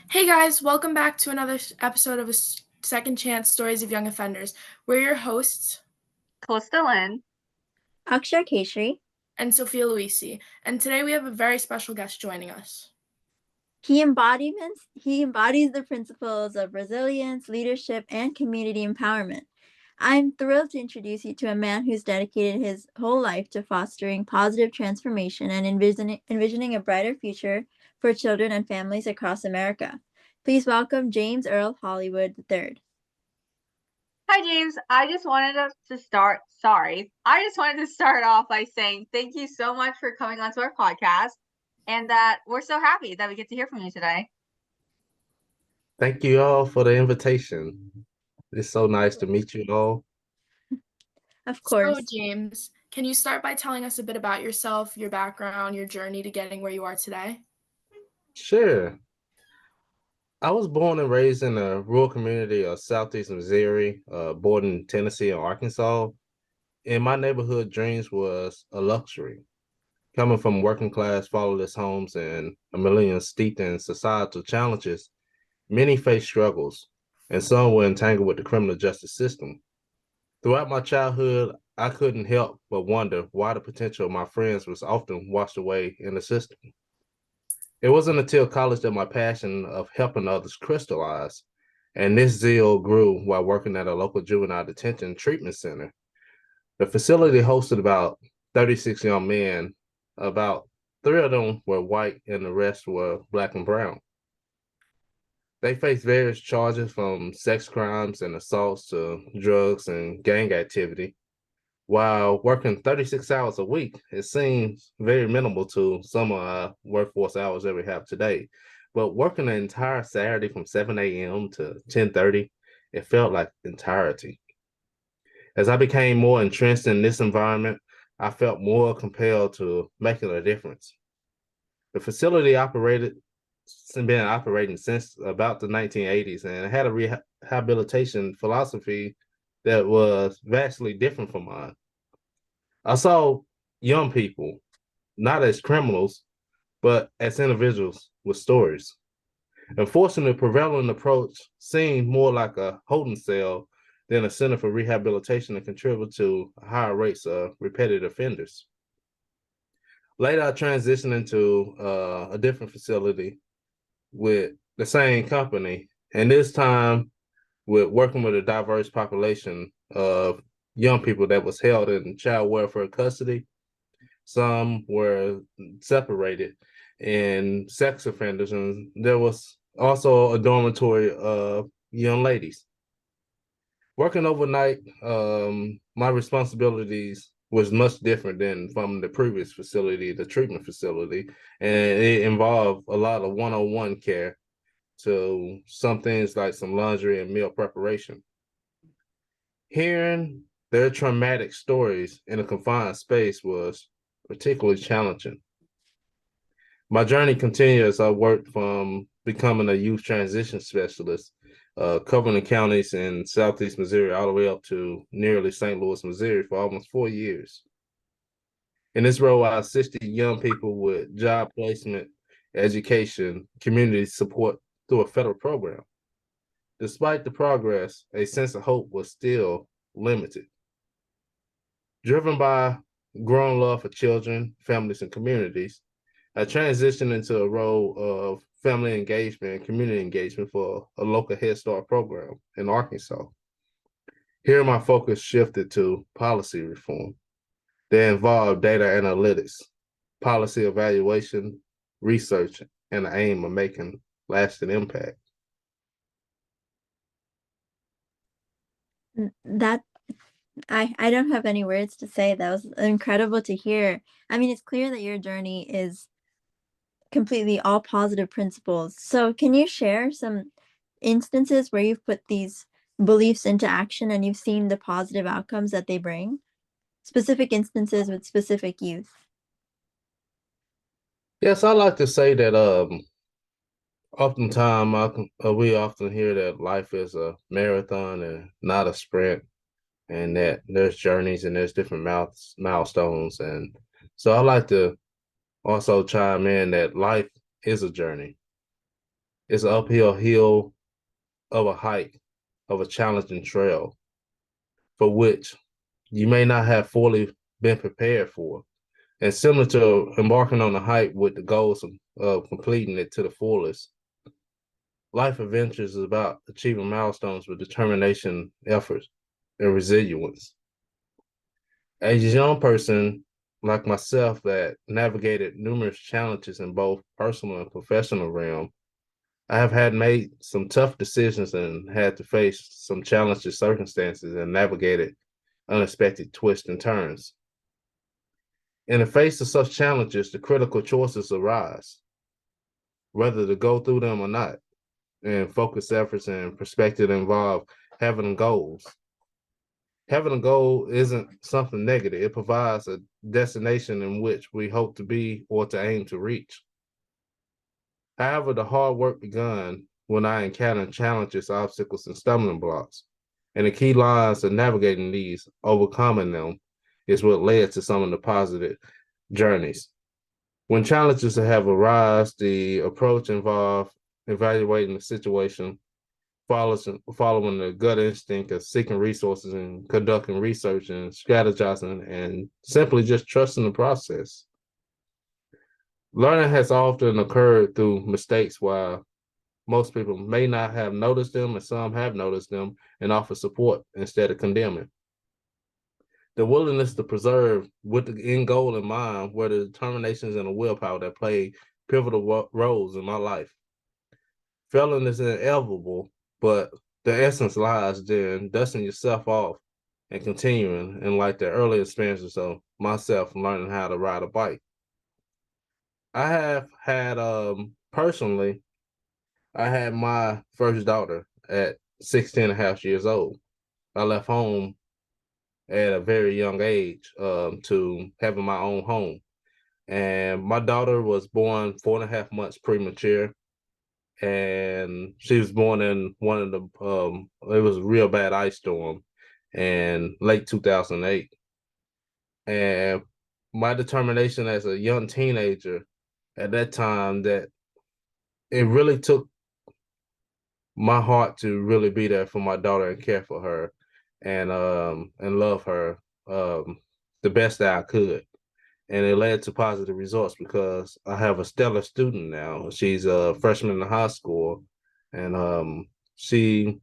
Hey guys, welcome back to another episode of Second Chance Stories of Young Offenders. We're your hosts Calista Lynn. Akshay Keshri. and Sophia Luisi, and today we have a very special guest joining us. He embodies the principles of resilience, leadership, and community empowerment. I'm thrilled to introduce you to a man who's dedicated his whole life to fostering positive transformation and envisioning a brighter future for children and families across America. Please welcome James Earl Hollywood III. Hi, James. I just wanted to start off by saying thank you so much for coming onto our podcast and that we're so happy that we get to hear from you today. Thank you all for the invitation. It's so nice to meet you all. Of So, course. James, can you start by telling us a bit about yourself, your background, your journey to getting where you are today? Sure. I was born and raised in a rural community of Southeast Missouri, born in Tennessee and Arkansas. In my neighborhood, dreams was a luxury. Coming from working class fatherless homes and a millennium steeped in societal challenges, many faced struggles, and some were entangled with the criminal justice system. Throughout my childhood, I couldn't help but wonder why the potential of my friends was often washed away in the system. It wasn't until college that my passion of helping others crystallized, and this zeal grew while working at a local juvenile detention treatment center. The facility hosted about 36 young men. About three of them were white, and the rest were Black and brown. They faced various charges from sex crimes and assaults to drugs and gang activity. While working 36 hours a week, it seems very minimal to some of our workforce hours that we have today. But working an entire Saturday from 7 a.m. to 10:30, it felt like entirety. As I became more entrenched in this environment, I felt more compelled to making a difference. The facility been operating since about the 1980s and had a rehabilitation philosophy that was vastly different from mine. I saw young people not as criminals, but as individuals with stories. Unfortunately, the prevailing approach seemed more like a holding cell than a center for rehabilitation and contribute to higher rates of repeated offenders. Later, I transitioned into a different facility with the same company, and this time with working with a diverse population of young people that was held in child welfare custody. Some were separated and sex offenders, and there was also a dormitory of young ladies. Working overnight, my responsibilities was much different than from the previous facility, the treatment facility, and it involved a lot of one-on-one care to some things like some laundry and meal preparation. Hearing their traumatic stories in a confined space was particularly challenging. My journey continued as I worked from becoming a youth transition specialist, covering the counties in Southeast Missouri all the way up to nearly St. Louis, Missouri for almost 4 years. In this role, I assisted young people with job placement, education, community support through a federal program. Despite the progress, a sense of hope was still limited. Driven by growing love for children, families, and communities, I transitioned into a role of family engagement and community engagement for a local Head Start program in Arkansas. Here, my focus shifted to policy reform. They involved data analytics, policy evaluation, research, and the aim of making lasting impact. That I don't have any words to say. That was incredible to hear. I mean, it's clear that your journey is completely all positive principles. So, can you share some instances where you've put these beliefs into action and you've seen the positive outcomes that they bring? Specific instances with specific youth. Yes, I like to say that oftentimes we often hear that life is a marathon and not a sprint, and that there's journeys and there's different milestones. And so I like to also chime in that life is a journey. It's an uphill hill of a hike, of a challenging trail for which you may not have fully been prepared for. And similar to embarking on a hike with the goals of completing it to the fullest, life adventures is about achieving milestones with determination, effort, and resilience. As a young person like myself that navigated numerous challenges in both personal and professional realm, I have had made some tough decisions and had to face some challenging circumstances and navigated unexpected twists and turns. In the face of such challenges, the critical choices arise, whether to go through them or not, and focus efforts and perspective involve having goals. Having a goal isn't something negative. It provides a destination in which we hope to be or to aim to reach. However, the hard work begun when I encountered challenges, obstacles, and stumbling blocks. And the key lines of navigating these, overcoming them, is what led to some of the positive journeys. When challenges have arisen, the approach involved evaluating the situation, following the gut instinct of seeking resources and conducting research and strategizing and simply just trusting the process. Learning has often occurred through mistakes, while most people may not have noticed them, and some have noticed them and offer support instead of condemning. The willingness to preserve with the end goal in mind were the determinations and the willpower that played pivotal roles in my life. Failing is inevitable, but the essence lies in dusting yourself off and continuing, and like the early experiences of myself learning how to ride a bike. I have had personally, I had my first daughter at 16 and a half years old. I left home at a very young age to having my own home. And my daughter was born 4.5 months premature. And she was born in one of the, it was a real bad ice storm in late 2008. And my determination as a young teenager at that time, that it really took my heart to really be there for my daughter and care for her and love her the best that I could. And it led to positive results because I have a stellar student now. She's a freshman in high school, and she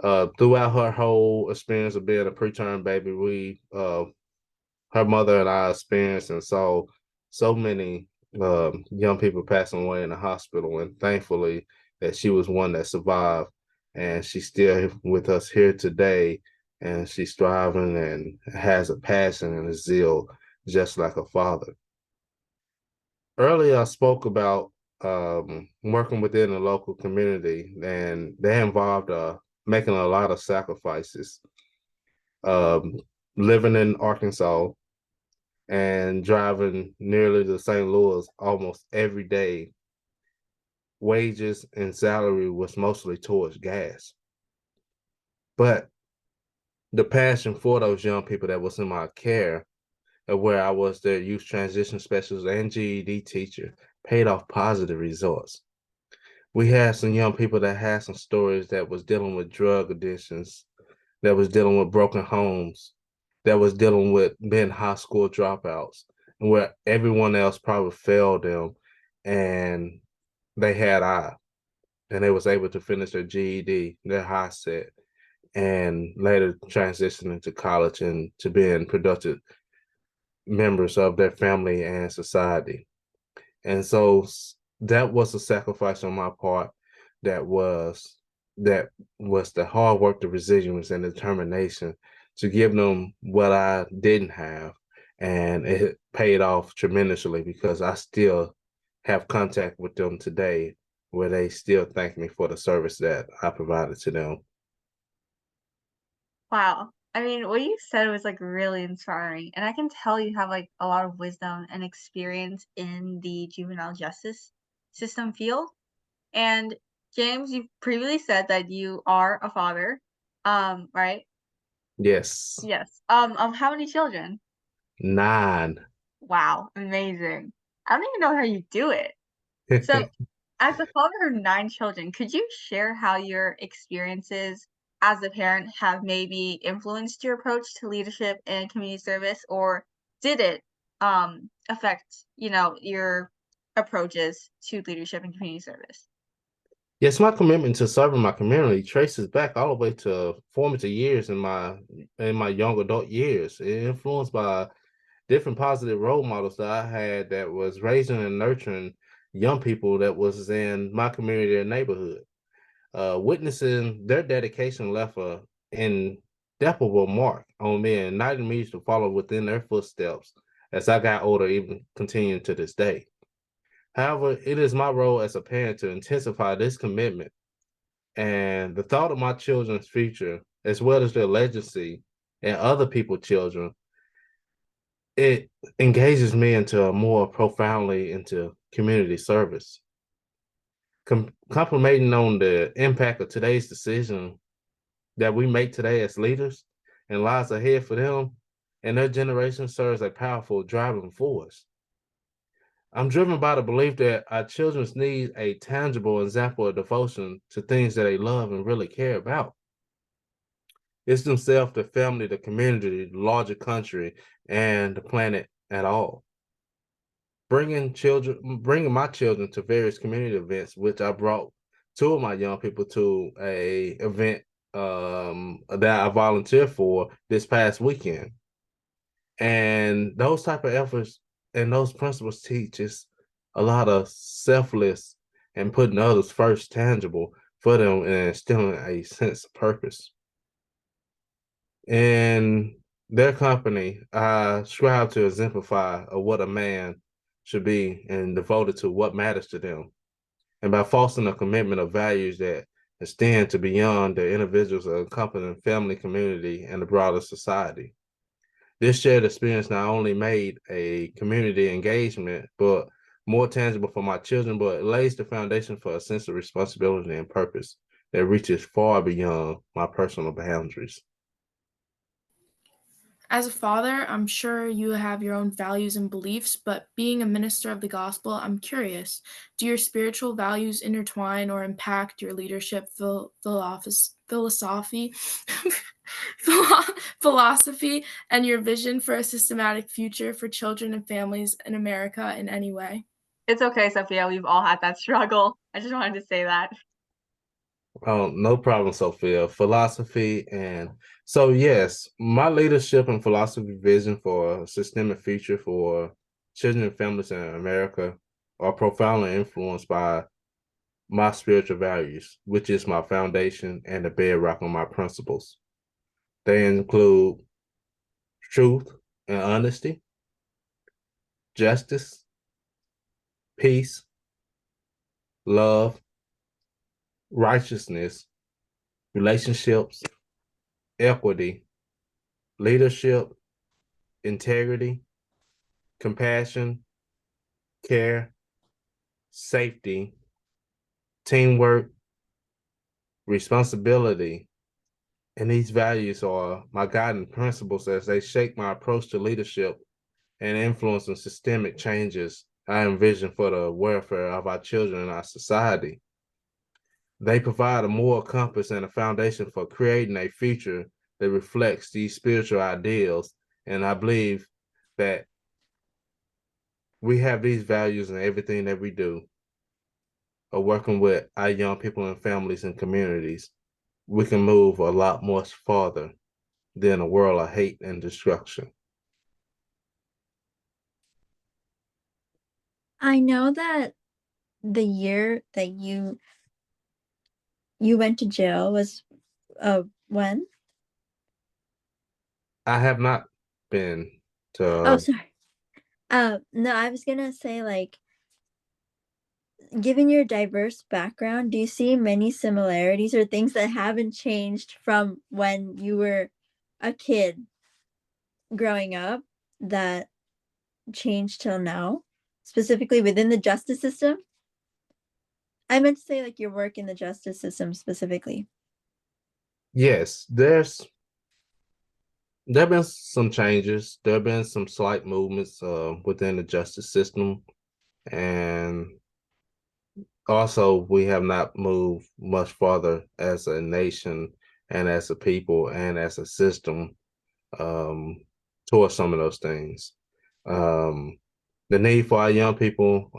throughout her whole experience of being a preterm baby, we her mother and I experienced and saw so many young people passing away in the hospital, and thankfully that she was one that survived, and she's still with us here today, and she's thriving and has a passion and a zeal just like her father. Earlier, I spoke about working within the local community, and they involved making a lot of sacrifices. Um, Living in Arkansas and driving nearly to St. Louis almost every day, wages and salary was mostly towards gas. But the passion for those young people that was in my care, where I was their youth transition specialist and GED teacher, paid off positive results. We had some young people that had some stories that was dealing with drug addictions, that was dealing with broken homes, that was dealing with being high school dropouts, and where everyone else probably failed them, and they had I, and they was able to finish their GED, their high set, and later transition into college and to being productive members of their family and society. And so that was a sacrifice on my part that was that was the hard work, the resilience, and determination to give them what I didn't have. And it paid off tremendously because I still have contact with them today where they still thank me for the service that I provided to them. Wow. I mean, what you said was like really inspiring. And I can tell you have like a lot of wisdom and experience in the juvenile justice system field. And James, you previously said that you are a father. Right? Yes. Yes. Of how many children? 9. Wow, amazing. I don't even know how you do it. So As a father of 9 children, could you share how your experiences as a parent have maybe influenced your approach to leadership and community service, or did it, affect, your approaches to leadership and community service? Yes, my commitment to serving my community traces back all the way to formative years in my young adult years. It influenced by different positive role models that I had that was raising and nurturing young people that was in my community and neighborhood. Witnessing their dedication left a indelible mark on me and ignited me to follow within their footsteps as I got older, even continuing to this day. However, it is my role as a parent to intensify this commitment and the thought of my children's future, as well as their legacy and other people's children. It engages me into a more profoundly into community service. Complimenting on the impact of today's decision that we make today as leaders and lies ahead for them and their generation serves a powerful driving force. I'm driven by the belief that our children need a tangible example of devotion to things that they love and really care about. It's themselves, the family, the community, the larger country, and the planet at all. Bringing my children to various community events, which I brought two of my young people to a event that I volunteered for this past weekend. And those type of efforts and those principles teach us a lot of selfless and putting others first tangible for them and instilling a sense of purpose. In their company, I strive to exemplify of what a man should be and devoted to what matters to them. And by fostering a commitment of values that extend to beyond the individuals accompanying family, community, and the broader society. This shared experience not only made a community engagement, but more tangible for my children, but it lays the foundation for a sense of responsibility and purpose that reaches far beyond my personal boundaries. As a father, I'm sure you have your own values and beliefs, but being a minister of the gospel, I'm curious. Do your spiritual values intertwine or impact your leadership philosophy, philosophy, and your vision for a systematic future for children and families in America in any way? It's okay, Sophia, we've all had that struggle. I just wanted to say that. Oh, no problem, Sophia. Philosophy and so yes, my leadership and philosophy vision for a systemic future for children and families in America are profoundly influenced by my spiritual values, which is my foundation and the bedrock of my principles. They include truth and honesty, justice, peace, love, righteousness, relationships, equity, leadership, integrity, compassion, care, safety, teamwork, responsibility. And these values are my guiding principles as they shape my approach to leadership and influencing systemic changes I envision for the welfare of our children and our society. They provide a moral compass and a foundation for creating a future that reflects these spiritual ideals. And I believe that we have these values in everything that we do, or working with our young people and families and communities. We can move a lot more farther than a world of hate and destruction. I know that the year that you went to jail was when? I have not been Oh, to, sorry. No, I was gonna say, like, given your diverse background, do you see many similarities or things that haven't changed from when you were a kid growing up that changed till now, specifically within the justice system? I meant to say, like, your work in the justice system specifically. yes, there have been some changes. There have been some slight movements within the justice system. And also we have not moved much farther as a nation and as a people and as a system um, towards some of those things. Um, the need for our young people,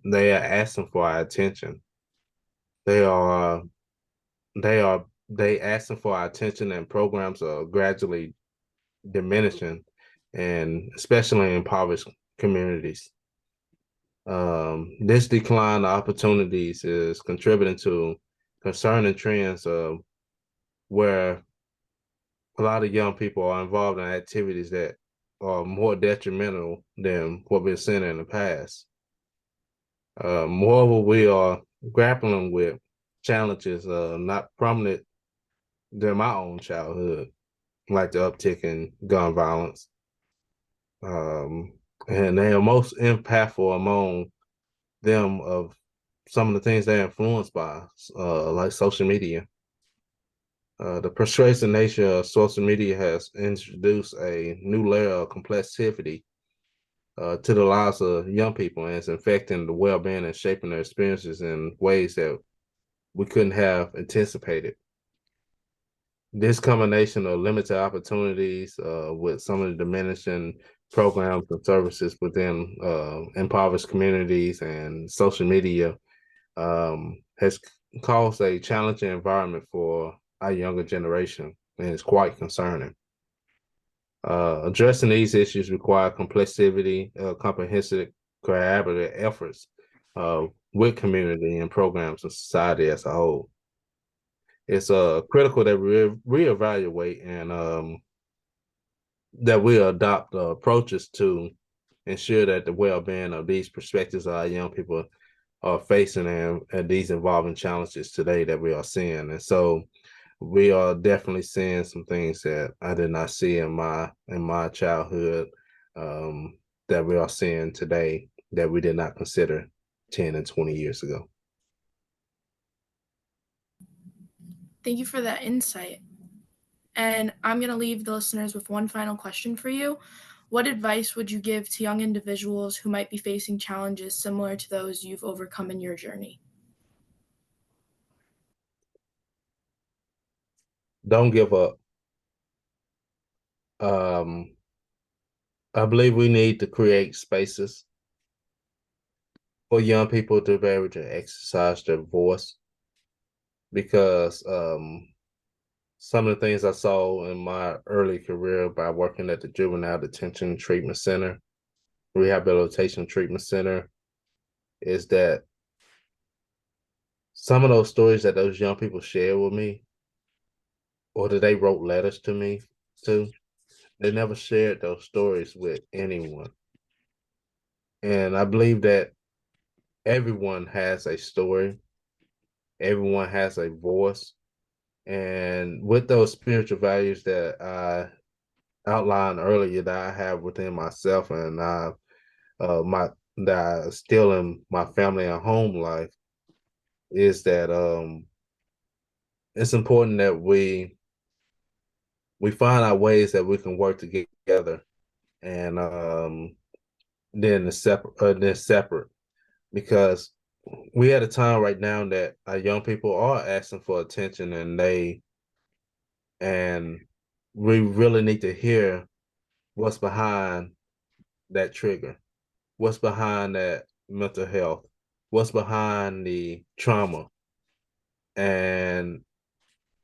they are asking for our attention. They are they asking for our attention, and programs are gradually diminishing, and especially in impoverished communities. This decline of opportunities is contributing to concerning trends where a lot of young people are involved in activities that are more detrimental than what we've seen in the past. Moreover, we are grappling with challenges not prominent during my own childhood, like the uptick in gun violence. Um, and they are most impactful among them of some of the things they're influenced by, like social media. The persuasive nature of social media has introduced a new layer of complexity to the lives of young people, and it's affecting the well-being and shaping their experiences in ways that we couldn't have anticipated. This combination of limited opportunities with some of the diminishing programs and services within impoverished communities and social media has caused a challenging environment for our younger generation, and it's quite concerning. Addressing these issues require complexity, comprehensive, collaborative efforts with community and programs and society as a whole. It's critical that we reevaluate and that we adopt approaches to ensure that the well-being of these perspectives of our young people are facing and these evolving challenges today that we are seeing. And so we are definitely seeing some things that I did not see in my childhood that we are seeing today that we did not consider 10 and 20 years ago. Thank you for that insight. And I'm going to leave the listeners with one final question for you. What advice would you give to young individuals who might be facing challenges similar to those you've overcome in your journey? Don't give up. I believe we need to create spaces for young people to be able to exercise their voice, because some of the things I saw in my early career by working at the Juvenile Detention Treatment Center, Rehabilitation Treatment Center, is that some of those stories that those young people share with me, or that they wrote letters to me to, they never shared those stories with anyone. And I believe that everyone has a story, everyone has a voice. And with those spiritual values that I outlined earlier that I have within myself, and my that I still in my family and home life, is that it's important that we find out ways that we can work together, and then separate, because we at a time right now that our young people are asking for attention, and we really need to hear what's behind that trigger, what's behind that mental health, what's behind the trauma. And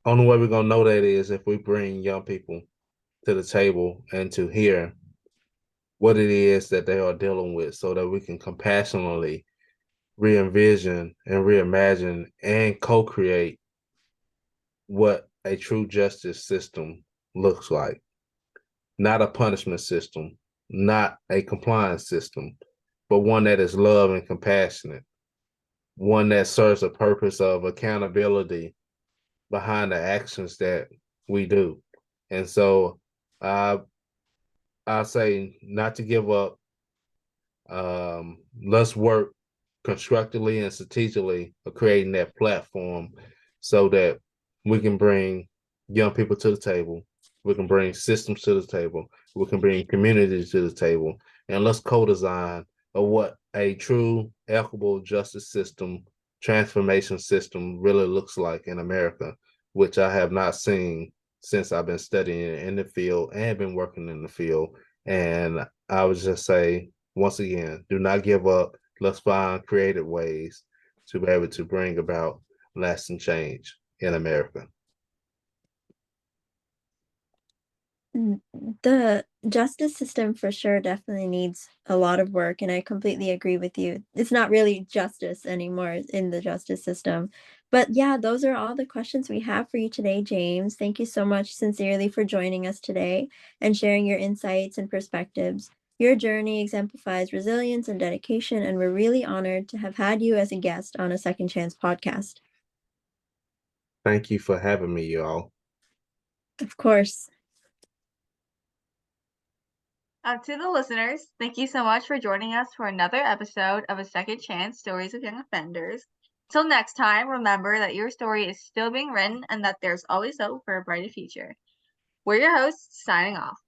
only way we're gonna know that is if we bring young people to the table and to hear what it is that they are dealing with, so that we can compassionately re-envision and reimagine and co-create what a true justice system looks like. Not a punishment system, not a compliance system, but one that is love and compassionate, one that serves a purpose of accountability behind the actions that we do. And so I say not to give up. Let's work constructively and strategically of creating that platform so that we can bring young people to the table. We can bring systems to the table. We can bring communities to the table. And let's co-design of what a true equitable justice system, transformation system really looks like in America, which I have not seen since I've been studying in the field and been working in the field. And I would just say, once again, do not give up. Let's find creative ways to be able to bring about lasting change in America. The justice system for sure definitely needs a lot of work, and I completely agree with you. It's not really justice anymore in the justice system. But yeah, those are all the questions we have for you today, James. Thank you so much sincerely for joining us today and sharing your insights and perspectives. Your journey exemplifies resilience and dedication, and we're really honored to have had you as a guest on a Second Chance podcast. Thank you for having me, y'all. Of course. To the listeners, thank you so much for joining us for another episode of A Second Chance Stories of Young Offenders. Till next time, remember that your story is still being written and that there's always hope for a brighter future. We're your hosts, signing off.